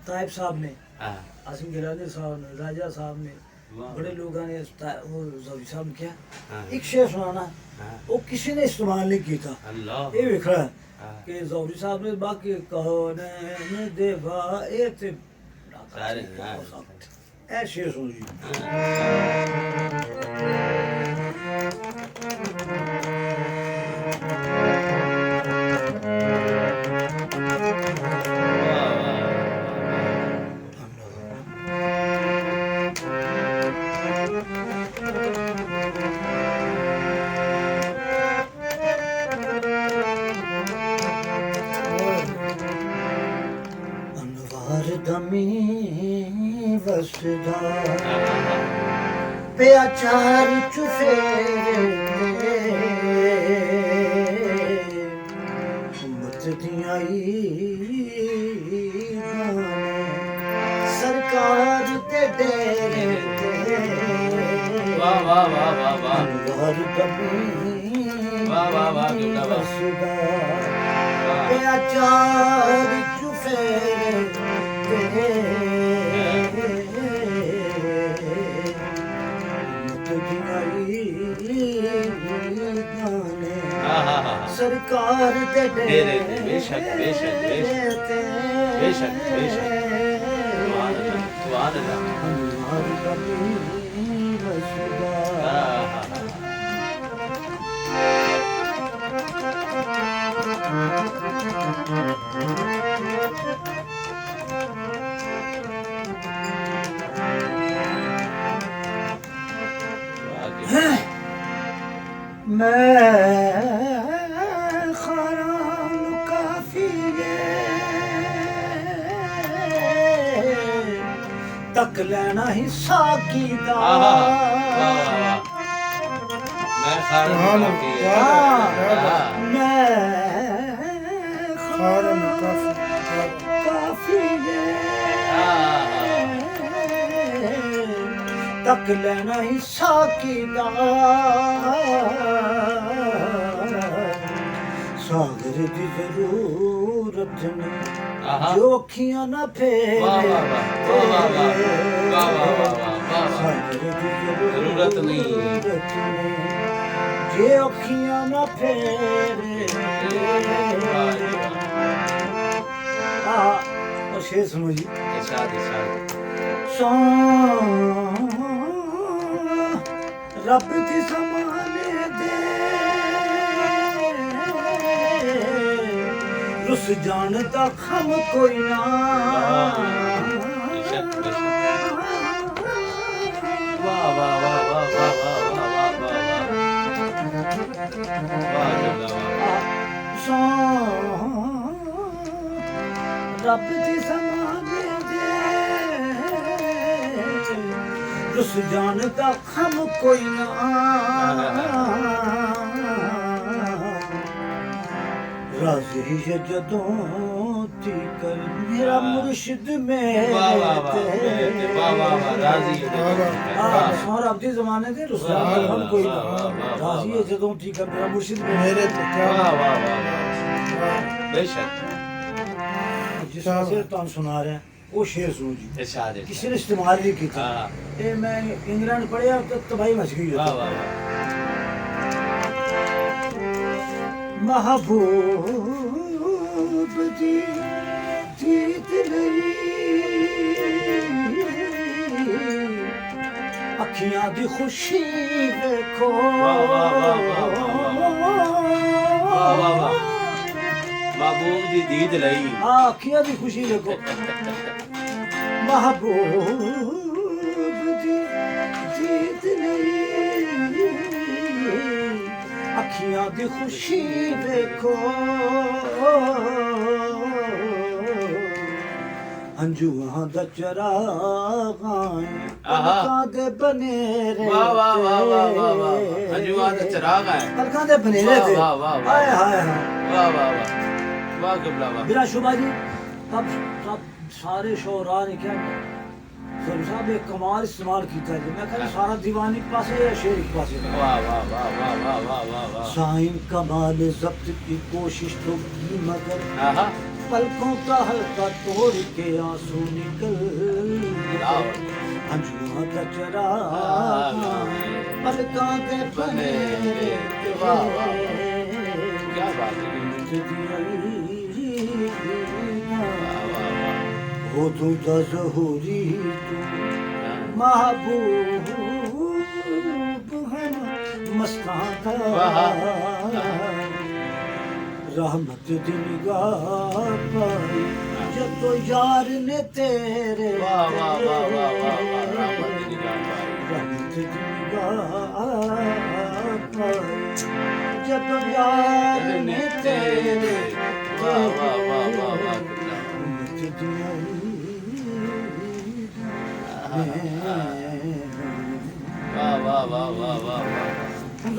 ताइब साहब ने, हाँ आसिम गिलानी साहब ने, राजा साहब ने, वाह। बड़े लोगों ने वो जौहरी साहब ने किया। हाँ। एक शेर सुनाना, हाँ वो किसी ने इस्तेमाल नहीं किया था। अल्लाह ये लिखा है हाँ कि जौहरी साहब ने बाकी कहो ने देवा ये थे सारे हाँ ऐ शेर सुन जी। अनवार दमी वसदा पे अचार चुफेरे मत दियाई सरकार ते डेरे वाह वाह वाह वाह वाह अनवार दमी वाह वाह वाह किबला वाह वसदा वाह पे अचार चुफेरे हाँ हाँ हाँ सरकार दे डेरे ते बेशक बेशक बेशक बेशक बेशक सुभान अल्लाह सुभान अल्लाह हाँ हाँ हाँ मैं खराम काफी तक लेना हिस्सा की दा मैं खारम काफी है हाँ मैं खारम काफी हाँ तक लेना हिस्सा की दा सागर की जरूरत नहीं आहा। जो अखियां न फेरे वाह वाह वाह वाह वाह वाह वाह वाह वाह वाह सागर की जरूरत नहीं। जरूरत नहीं जे अखियां न फेरे और शेर सुनो जी इरशाद इरशाद सौ रब की समाने दे रुस जानता खम कोई ना बेशक बेशक वाह वाह वाह वाह वाह वाह वाह वाह वाह वाह किबला वाह सौ रब की समाने दे रुस जानता खम कोई ना राज़ी है जदों थी कर मेरा मुर्शिद में वाह वाह वाह वाह वाह वाह राजी है और अब के जमाने दे रुसलान हम कोई ना राज़ी है जदों थी कर मेरा मुर्शिद में मेरे तो क्या वाह वाह वाह बेशक जिस शेर तुम सुना रहे हैं वो शेर सुनो जी इरशाद किसी इरशाद ने इस्तेमाल नहीं किया हाँ ये मैं इंग्लैंड पढ़िया तो तबाही मच गई वाह वाह वाह महबूब दी जीत लई अखियां दी खुशी देखो वाह वाह वाह वाह वाह वाह वाह महबूब दी दीद लई अखियां दी खुशी देखो महबूब दी जीत लई अखियां दी खुशी देखो अंजुआं दा चराग पलकां दे बनेरे वाह वाह वाह वाह वाह वाह अंजुआ दा चराग है पलकां दे बनेरे थे वाह वाह वाह हाय हाय हाय वाह वाह वाह वाह किबला वाह बिला शुबा जी तब सारे शोरा ने क्या सर साहब एक कमाल इस्तेमाल किया जी मैं कहना सारा दीवानी के पास है या शेर के पास है वाह वाह वाह वाह वाह वाह वाह वाह साइन कमाल जब्त की कोशिश तो की मगर आहा पलकों का हल्का तोड़ के आंसू निकल हंजुआ का चरा पलकों के बने वाह, वाह, क्या बात है हो तू ज़हूरी तू महबूब है मस्तां का रहमत दी निगाह पाई जब तो यार ने तेरे वाह वाह वाह वाह वाह वाह रहमत की निगाह पाई रहमत दी निगाह पाई जब तो यार ने तेरे वाह वाह वाह वाह वाह रहमत दी वाह वाह वाह वाह वाह वाह